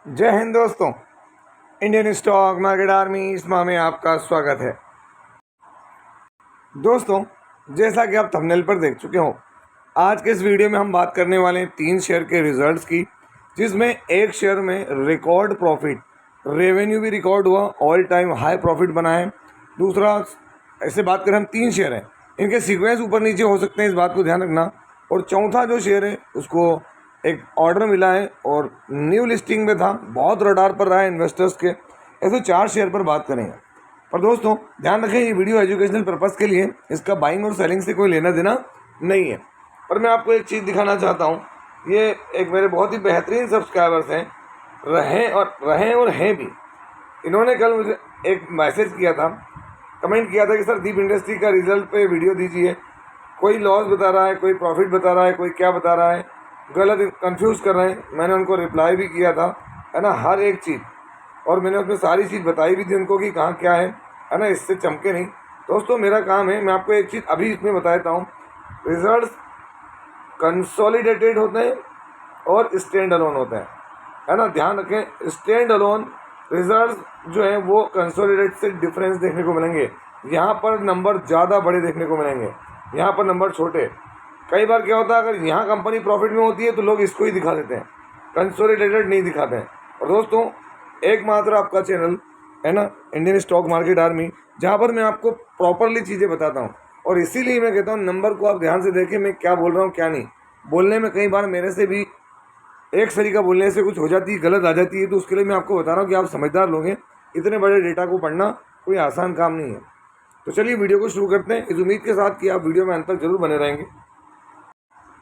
जय हिंद दोस्तों। Indian stock market army इसमा में आपका स्वागत है। दोस्तों, जैसा कि आप थंबनेल पर देख चुके हो, आज के इस वीडियो में हम बात करने वाले हैं 3 शेयर के रिजल्ट्स की, जिसमें एक शेयर में रिकॉर्ड प्रॉफिट, रेवेन्यू भी रिकॉर्ड हुआ, ऑल टाइम हाई प्रॉफिट बना है। दूसरा, ऐसे बात करें हम 3 शेयर हैं, इनके सीक्वेंस ऊपर नीचे हो सकते हैं, इस बात को ध्यान रखना। और चौथा जो शेयर है उसको एक ऑर्डर मिला है और न्यू लिस्टिंग में था, बहुत रडार पर रहा है इन्वेस्टर्स के। ऐसे 4 शेयर पर बात करेंगे। पर दोस्तों ध्यान रखें, ये वीडियो एजुकेशनल पर्पज़ के लिए, इसका बाइंग और सेलिंग से कोई लेना देना नहीं है। पर मैं आपको एक चीज़ दिखाना चाहता हूँ। ये एक मेरे बहुत ही बेहतरीन सब्सक्राइबर्स हैं, रहे और हैं भी। इन्होंने कल मुझे एक मैसेज किया था, कमेंट किया था कि सर दीप इंडस्ट्री का रिजल्ट पे वीडियो दीजिए। कोई लॉस बता रहा है, कोई प्रॉफिट बता रहा है, कोई क्या बता रहा है, गलत कंफ्यूज कर रहे हैं। मैंने उनको रिप्लाई भी किया था, है ना, हर एक चीज़, और मैंने उसमें सारी चीज़ बताई भी थी उनको कि कहाँ क्या है ना, इससे चमके नहीं। दोस्तों मेरा काम है, मैं आपको एक चीज़ अभी इसमें बता देता हूँ। रिजल्ट्स कंसोलिडेटेड होते हैं और स्टैंड अलोन होते हैं, है ना, ध्यान रखें। स्टैंड अलोन रिजल्ट्स जो है वो कंसोलिडेट से डिफरेंस देखने को मिलेंगे। यहाँ पर नंबर ज़्यादा बड़े देखने को मिलेंगे, यहाँ पर नंबर छोटे। कई बार क्या होता है, अगर यहाँ कंपनी प्रॉफिट में होती है तो लोग इसको ही दिखा देते हैं, कंसोलिडेटेड नहीं दिखाते हैं। और दोस्तों एकमात्र आपका चैनल है ना, इंडियन स्टॉक मार्केट आर्मी, जहाँ पर मैं आपको प्रॉपरली चीज़ें बताता हूँ। और इसीलिए मैं कहता हूँ नंबर को आप ध्यान से देखें, मैं क्या बोल रहा हूँ क्या नहीं। बोलने में कई बार मेरे से भी एक तरीका बोलने से कुछ हो जाती है, गलत आ जाती है, तो उसके लिए मैं आपको बता रहा हूँ कि आप समझदार लोग हैं। इतने बड़े डेटा को पढ़ना कोई आसान काम नहीं है। तो चलिए वीडियो को शुरू करते हैं, इस उम्मीद के साथ कि आप वीडियो में अंत तक जरूर बने रहेंगे।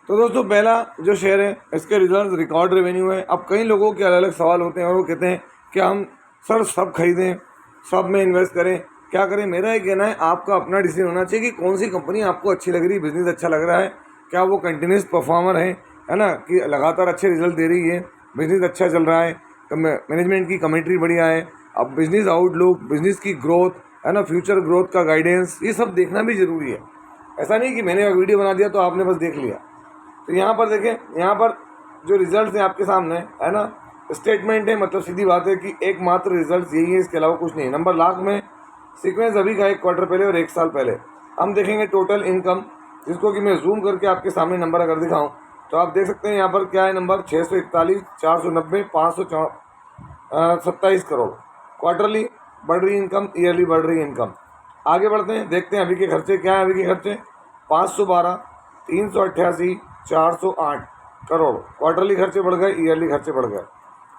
तो दोस्तों पहला जो शेयर है, इसके रिजल्ट रिकॉर्ड रेवेन्यू है। अब कई लोगों के अलग अलग सवाल होते हैं और वो कहते हैं कि हम सर सब खरीदें, सब में इन्वेस्ट करें, क्या करें। मेरा ये कहना है आपका अपना डिसीजन होना चाहिए कि कौन सी कंपनी आपको अच्छी लग रही है, बिजनेस अच्छा लग रहा है, क्या वो कंटिन्यूस परफॉर्मर है ना, कि लगातार अच्छे रिजल्ट दे रही है, बिजनेस अच्छा चल रहा है, मैनेजमेंट की कमेंट्री बढ़िया है, अब बिजनेस आउटलुक, बिजनेस की ग्रोथ, है ना, फ्यूचर ग्रोथ का गाइडेंस, ये सब देखना भी ज़रूरी है। ऐसा नहीं कि मैंने वीडियो बना दिया तो आपने बस देख लिया। तो यहाँ पर देखें, यहाँ पर जो रिजल्ट्स हैं आपके सामने, है ना, स्टेटमेंट है, मतलब सीधी बात है कि एकमात्र रिजल्ट्स यही है, इसके अलावा कुछ नहीं। नंबर लाख में सीक्वेंस अभी का 1 क्वार्टर पहले और 1 साल पहले। हम देखेंगे टोटल इनकम, जिसको कि मैं जूम करके आपके सामने नंबर अगर दिखाऊं तो आप देख सकते हैं यहाँ पर क्या है नंबर, 641, 490, 527 करोड़। क्वार्टरली बढ़ रही इनकम, ईयरली बढ़ रही इनकम। आगे बढ़ते हैं, देखते हैं अभी के खर्चे क्या है। अभी के खर्चे 512, 388, 408 करोड़। क्वार्टरली खर्चे बढ़ गए, ईयरली खर्चे बढ़ गए।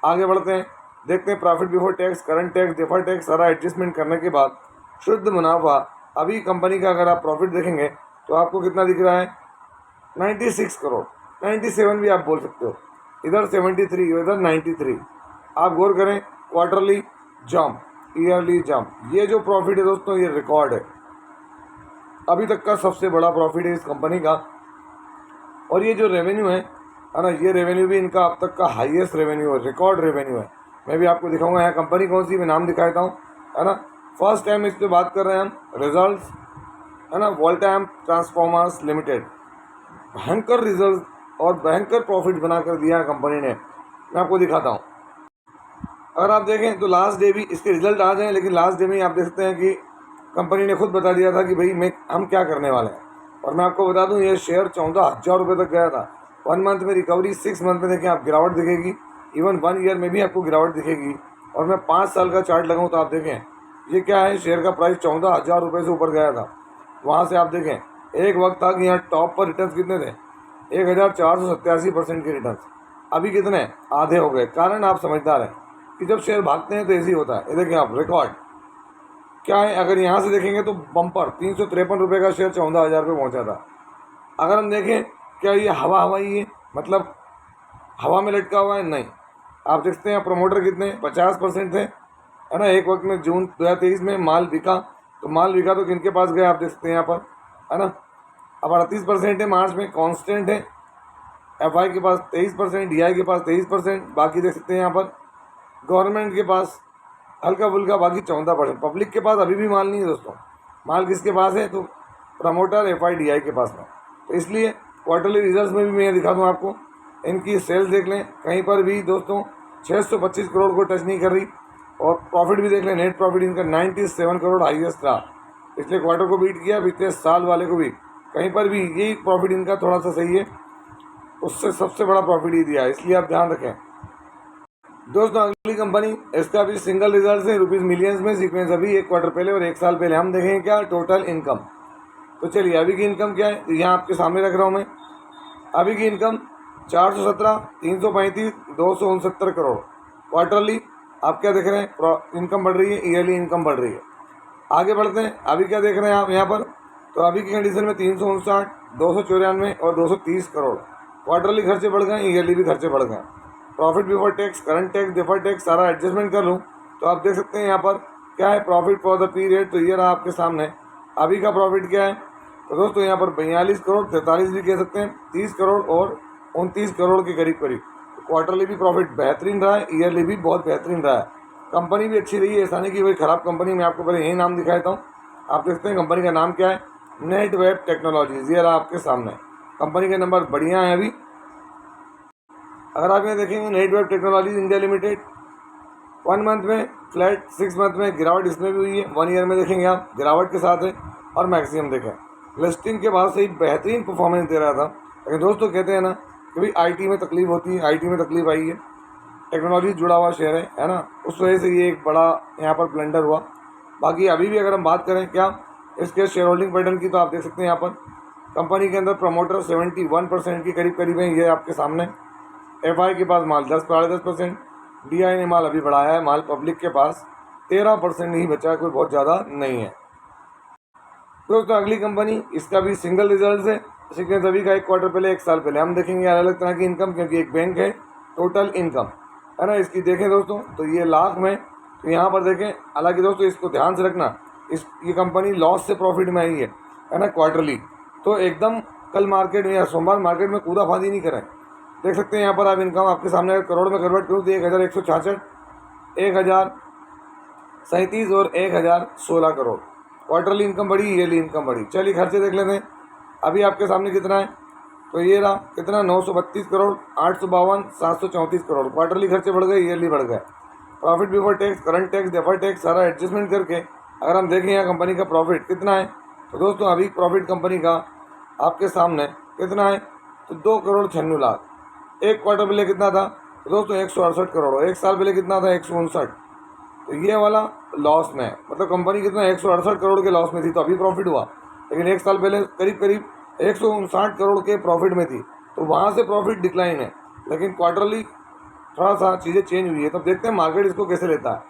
आगे बढ़ते हैं, देखते हैं profit before tax, current tax, deferred tax, सारा एडजस्टमेंट करने के बाद शुद्ध मुनाफा अभी कंपनी का अगर आप प्रॉफिट देखेंगे तो आपको कितना दिख रहा है, 96 करोड़, 97 भी आप बोल सकते हो। इधर 73, इधर 93। आप गौर करें, क्वार्टरली जंप, ईयरली जंप। ये जो प्रॉफिट है दोस्तों, ये रिकॉर्ड है, अभी तक का सबसे बड़ा प्रॉफिट है इस कंपनी का। और ये जो रेवेन्यू है ना, ये रेवेन्यू भी इनका अब तक का हाईएस्ट रेवेन्यू है, रिकॉर्ड रेवेन्यू है। मैं भी आपको दिखाऊंगा यहाँ कंपनी कौन सी, मैं नाम दिखा देता हूँ, है ना। फर्स्ट टाइम इस पर बात कर रहे हैं हम, रिजल्ट्स, है ना, वोल्टाम ट्रांसफॉर्मर्स लिमिटेड। भयंकर रिजल्ट और भयंकर प्रॉफिट बना कर दिया है कंपनी ने। मैं आपको दिखाता हूँ। अगर आप देखें तो लास्ट डे भी इसके रिजल्ट आ जाएँ, लेकिन लास्ट डे में ही आप देख सकते हैं कि कंपनी ने खुद बता दिया था कि भाई हम क्या करने वाले हैं। और मैं आपको बता दूं, ये शेयर 14,000 रुपये तक गया था। 1 मंथ में रिकवरी, 6 मंथ में देखें आप गिरावट दिखेगी, इवन 1 ईयर में भी आपको गिरावट दिखेगी। और मैं 5 साल का चार्ट लगाऊं तो आप देखें ये क्या है, शेयर का प्राइस 14,000 रुपये से ऊपर गया था। वहाँ से आप देखें एक वक्त था कि यहाँ टॉप पर रिटर्न कितने थे, 1,487% के रिटर्न। अभी कितने, आधे हो गए। कारण आप समझदार हैं कि जब शेयर भागते हैं तो ऐसे ही होता है। ये देखें आप, रिकॉर्ड क्या है, अगर यहाँ से देखेंगे तो बम्पर 353 रुपये का शेयर 14,000 रुपये पहुँचा था। अगर हम देखें क्या ये हवाई है, मतलब हवा में लटका हुआ है, नहीं। आप देखते हैं प्रमोटर कितने, 50% थे, है ना। एक वक्त में जून 2023 में माल बिका, तो माल बिका तो किनके पास गया आप देख सकते हैं यहाँ पर, है ना। अब 38% है मार्च में, कांस्टेंट है। एफआई के पास 23%, डीआई के पास 23%, बाकी देख सकते हैं यहाँ पर गवर्नमेंट के पास हल्का फुल्का, बाकी 14%। पब्लिक के पास अभी भी माल नहीं है दोस्तों। माल किसके पास है, तो प्रमोटर एफआईडीआई के पास में। तो इसलिए क्वार्टरली रिजल्ट्स में भी मैं दिखा दूँ आपको, इनकी सेल्स देख लें, कहीं पर भी दोस्तों 625 करोड़ को टच नहीं कर रही। और प्रॉफिट भी देख लें, नेट प्रॉफिट इनका 97 करोड़ हाईएस्ट रहा, पिछले क्वार्टर को बीट किया, पिछले साल वाले को भी। कहीं पर भी यही प्रॉफिट इनका थोड़ा सा सही है, उससे सबसे बड़ा प्रॉफिट ही दिया है, इसलिए आप ध्यान रखें। दोस्तों अगली कंपनी, इसका भी सिंगल रिजल्ट है, रुपीज़ मिलियंस में सीक्वेंस अभी 1 क्वार्टर पहले और 1 साल पहले। हम देखेंगे क्या टोटल इनकम। तो चलिए अभी की इनकम क्या है, तो यहाँ आपके सामने रख रहा हूँ मैं। अभी की इनकम 417, 335, 269 करोड़। क्वार्टरली आप क्या देख रहे हैं, इनकम बढ़ रही है, ईयरली इनकम बढ़ रही है। आगे बढ़ते हैं, अभी क्या देख रहे हैं आप यहाँ पर, तो अभी की कंडीशन में 359, 294 और 230 करोड़। क्वार्टरली खर्चे बढ़ गए, ईयरली भी खर्चे बढ़ गए। Profit before tax, current tax, deferred tax सारा एडजस्टमेंट कर लूँ तो आप देख सकते हैं यहाँ पर क्या है, प्रॉफिट फॉर द पीरियड। तो ये रहा आपके सामने अभी का प्रॉफिट क्या है। तो दोस्तों यहाँ पर 42 करोड़, 43 भी कह सकते हैं, 30 करोड़ और 29 करोड़ के करीब करीब। क्वार्टरली भी प्रॉफिट बेहतरीन रहा है, ईयरली भी बहुत बेहतरीन रहा है। कंपनी भी अच्छी रही है, ऐसा नहीं कि कोई ख़राब कंपनी। मैं आपको पहले यही नाम दिखाता हूँ, आप देखते हैं कंपनी का नाम क्या है, नेटवेब टेक्नोलॉजीज। ये रहा आपके सामने, कंपनी के नंबर बढ़िया हैं अभी। अगर आप यहाँ देखेंगे Netweb technologies India limited 1 month में फ्लैट, 6 मंथ में गिरावट इसमें भी हुई है, 1 ईयर में देखेंगे आप गिरावट के साथ है। और मैक्सिमम देखें लिस्टिंग के बाद से ही बेहतरीन परफॉर्मेंस दे रहा था। लेकिन दोस्तों कहते हैं ना कि भाई आईटी में तकलीफ होती है, आईटी में तकलीफ आई है, टेक्नोलॉजी जुड़ा हुआ शेयर है ना, उस वजह से ये एक बड़ा यहाँ पर ब्लेंडर हुआ। बाकी अभी भी अगर हम बात करें क्या इसके शेयर होल्डिंग पैटर्न की, तो आप देख सकते हैं यहाँ पर कंपनी के अंदर प्रमोटर 71% के करीब करीब है, ये आपके सामने। एफआई के पास माल 10-10%, डीआई ने माल अभी बढ़ाया है, माल पब्लिक के पास 13% नहीं बचा है, कोई बहुत ज़्यादा नहीं है। दोस्तों अगली कंपनी, इसका भी सिंगल रिजल्ट है, सीक्वेंस अभी का 1 क्वार्टर पहले, 1 साल पहले। हम देखेंगे अलग अलग तरह की इनकम, क्योंकि एक बैंक है, टोटल इनकम है ना इसकी। देखें दोस्तों तो ये लाख में, तो यहाँ पर देखें। हालांकि दोस्तों इसको ध्यान से रखना, ये कंपनी लॉस से प्रॉफिट में आई है ना क्वार्टरली। तो एकदम कल मार्केट में या सोमवार मार्केट में कूदा फांदी नहीं करें। देख सकते हैं यहाँ पर आप इनकम आपके सामने अगर करोड़ में कन्वर्ट करूँ तो 1166, 1037 और 1016 करोड़। क्वार्टरली इनकम बढ़ी, ईयरली इनकम बढ़ी। चलिए खर्चे देख लेते हैं अभी आपके सामने कितना है। तो ये रहा कितना, 932 करोड़, 852, 734 करोड़। क्वार्टरली खर्चे बढ़ गए, ईयरली बढ़ गए। Profit before tax, current tax, deferred tax सारा एडजस्टमेंट करके अगर हम देखें यहाँ कंपनी का प्रॉफिट कितना है, तो दोस्तों अभी प्रॉफिट कंपनी का आपके सामने कितना है, तो 2 करोड़ 96 लाख। 1 क्वार्टर पहले कितना था, तो दोस्तों 168 करोड़। और 1 साल पहले कितना था, 159। तो ये वाला लॉस में, मतलब कंपनी कितना 168 करोड़ के लॉस में थी, तो अभी प्रॉफिट हुआ। लेकिन 1 साल पहले करीब करीब 159 करोड़ के प्रॉफिट में थी, तो वहाँ से प्रॉफिट डिक्लाइन है। लेकिन क्वार्टरली थोड़ा सा चीज़ें चेंज हुई है, तब देखते हैं मार्केट इसको कैसे लेता है।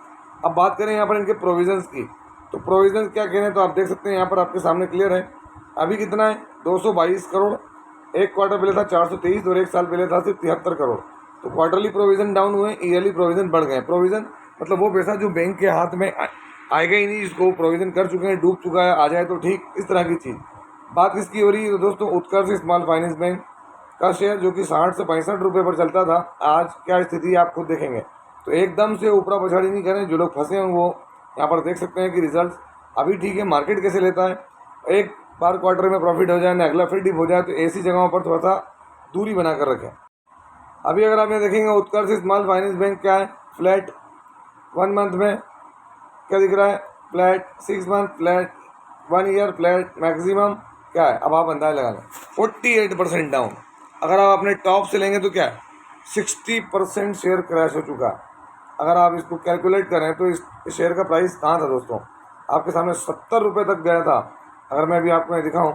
अब बात करें यहाँ पर इनके प्रोविजंस की, तो प्रोविजंस क्या कह रहे हैं, तो आप देख सकते हैं यहाँ पर आपके सामने क्लियर है। अभी कितना है, 222 करोड़। 1 क्वार्टर पहले था 423 और 1 साल पहले था सिर्फ 73 करोड़। तो क्वार्टरली प्रोविज़न डाउन हुए, ईयरली प्रोविज़न बढ़ गए। प्रोविज़न मतलब वो पैसा जो बैंक के हाथ में आएगा ही नहीं, जिसको प्रोविज़न कर चुके हैं, डूब चुका है, आ जाए तो ठीक, इस तरह की चीज़। बात किसकी हो रही है, तो दोस्तों उत्कर्ष स्मॉल फाइनेंस बैंक का शेयर जो कि 60 से 65 रुपये पर चलता था, आज क्या स्थिति है आप खुद देखेंगे। तो एकदम से ऊपरा पछाड़ी नहीं करें, जो लोग फंसे हैं वो यहाँ पर देख सकते हैं कि रिजल्ट अभी ठीक है, मार्केट कैसे लेता है। एक बार क्वार्टर में प्रॉफिट हो जाए ना, अगला फिर डिप हो जाए, तो ऐसी जगहों पर थोड़ा सा दूरी बना कर रखें। अभी अगर आप ये देखेंगे उत्कर्ष स्मॉल फाइनेंस बैंक क्या है, फ्लैट 1 मंथ में क्या दिख रहा है, flat 6 month flat, 1 year flat, maximum क्या है, अब आप अंदाज लगा लें 48% डाउन। अगर आप अपने टॉप से लेंगे तो क्या है, 60% शेयर क्रैश हो चुका है। अगर आप इसको कैलकुलेट करें तो इस शेयर का प्राइस कहाँ था दोस्तों, आपके सामने 70 रुपये तक गया था। अगर मैं अभी आपको दिखाऊं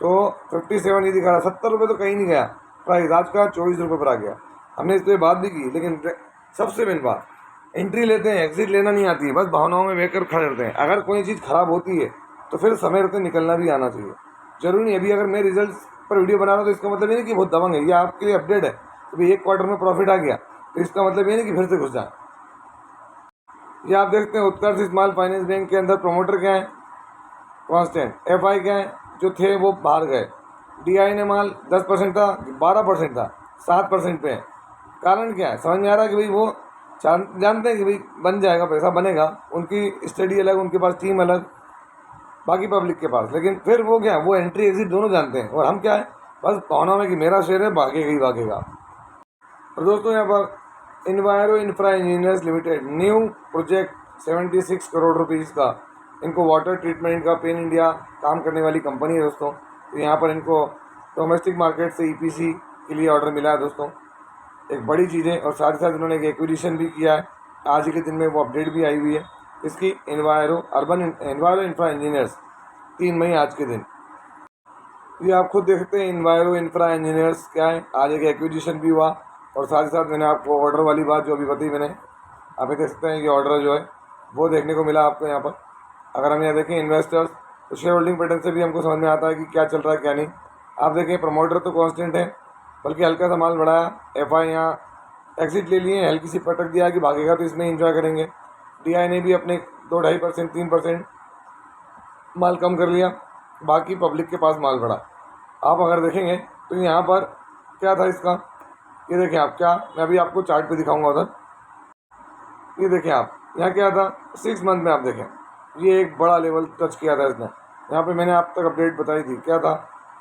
तो 57 ही दिखा रहा, 70 रुपये तो कहीं नहीं गया प्राइस, आज का 24 रुपये पर आ गया। हमने इस पर बात भी की, लेकिन सबसे मेन बात, एंट्री लेते हैं, एग्जिट लेना नहीं आती है, बस भावनाओं में बहकर खड़े रहते हैं। अगर कोई चीज़ ख़राब होती है तो फिर समय रहते निकलना भी आना चाहिए। जरूरी नहीं अभी अगर मैं रिजल्ट पर वीडियो बना रहा हूँ तो इसका मतलब ये नहीं कि बहुत दबंग है, ये आपके लिए अपडेट है। तो भाई 1 क्वार्टर में प्रॉफिट आ गया तो इसका मतलब ये नहीं कि फिर से घुस जाए। ये आप देखते हैं उत्कर्ष स्मॉल फाइनेंस बैंक के अंदर प्रमोटर क्या है, कांस्टेंट। एफआई क्या है, जो थे वो बाहर गए। डीआई ने माल 10% था, 12% था, 7% पे है। कारण क्या है, समझ में आ रहा है कि भाई वो जानते हैं कि भाई बन जाएगा, पैसा बनेगा, उनकी स्टडी अलग, उनके पास टीम अलग, बाकी पब्लिक के पास। लेकिन फिर वो क्या, वो एंट्री एग्जिट दोनों जानते हैं। और हम क्या है, बस भावना में कि मेरा शेयर है, भागेगा ही भागेगा। और दोस्तों यहाँ पर इन्वायरो infra engineers limited, new project 76 crore rupees का। इनको वाटर ट्रीटमेंट का पेन इंडिया काम करने वाली कंपनी है दोस्तों। तो यहाँ पर इनको डोमेस्टिक मार्केट से ईपीसी के लिए ऑर्डर मिला है दोस्तों, एक बड़ी चीज़ है। और साथ ही साथ इन्होंने एक एक्विजिशन भी किया है, आज ही के दिन में वो अपडेट भी आई हुई है इसकी। इन्वायरो इंफ्रा इंजीनियर्स 3 मई आज के दिन। ये आप खुद देख सकते हैं इन्वायरो इंफ्रा इंजीनियर्स क्या है, आज एक एक्विजिशन भी हुआ। और साथ ही साथ मैंने आपको ऑर्डर वाली बात जो अभी बताई मैंने, आप देख सकते हैं कि ऑर्डर जो है वो देखने को मिला आपको यहाँ पर। अगर हम यहाँ देखें इन्वेस्टर्स, तो शेयर होल्डिंग पैटर्न से भी हमको समझ में आता है कि क्या चल रहा है क्या नहीं। आप देखें प्रमोटर तो कांस्टेंट है, बल्कि हल्का सा माल बढ़ाया। एफआई यहाँ एग्जिट ले लिए, हल्की सी पटक दिया कि भागेगा तो इसमें एंजॉय करेंगे। डीआई ने भी अपने 2-2.5% 3% माल कम कर लिया, बाकी पब्लिक के पास माल बढ़ा। आप अगर देखेंगे तो यहाँ पर क्या था इसका, ये देखें आप, क्या मैं अभी आपको चार्ट पे दिखाऊंगा उधर। ये देखें आप, यहाँ क्या था 6 मंथ में, आप देखें ये एक बड़ा लेवल टच किया था इसने। यहाँ पे मैंने आप तक अपडेट बताई थी, क्या था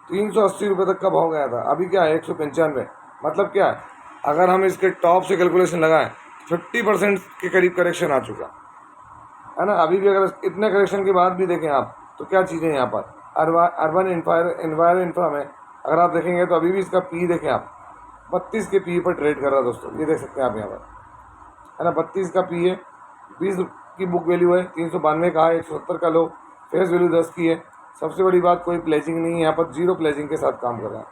380 रुपये तक का भाव गया था, अभी क्या है 195। मतलब क्या है, अगर हम इसके टॉप से कैलकुलेशन लगाएं 50% के करीब करेक्शन आ चुका है ना। अभी भी अगर इतने करेक्शन के बाद भी देखें आप, तो क्या चीज़ें यहाँ पर अर्बन इन्वायरो इंफ्रा में अगर आप देखेंगे तो अभी भी इसका पी देखें आप 32 के पी पर ट्रेड कर रहा है दोस्तों। ये देख सकते हैं आप यहाँ पर, है ना, 32 का पी है, 20 की बुक वैल्यू है, 392 का है, 170 का लो, फेस वैल्यू 10 की है। सबसे बड़ी बात कोई प्लेजिंग नहीं है यहाँ पर, 0 प्लेजिंग के साथ काम कर रहा है।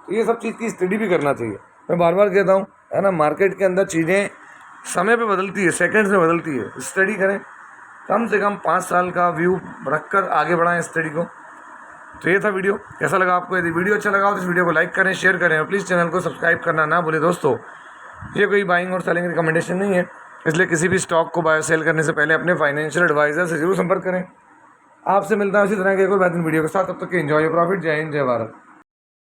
तो ये सब चीज़ की स्टडी भी करना चाहिए। मैं बार बार कहता हूँ, है ना, मार्केट के अंदर चीज़ें समय पे बदलती है, सेकंड्स में बदलती है। स्टडी करें, कम से कम 5 साल का व्यू रखकर आगे बढ़ाएं स्टडी को। तो ये था वीडियो, कैसा लगा आपको? यदि वीडियो अच्छा लगा हो तो इस वीडियो को लाइक करें, शेयर करें और प्लीज़ चैनल को सब्सक्राइब करना ना भूलें दोस्तों। ये कोई बाइंग और सेलिंग रिकमेंडेशन नहीं है, इसलिए किसी भी स्टॉक को बाय सेल करने से पहले अपने फाइनेंशियल एडवाइजर से जरूर संपर्क करें। आपसे मिलता है इसी तरह के एक और बेहतरीन वीडियो के साथ, तब तक के एंजॉय योर प्रॉफिट। जय हिंद, जय भारत।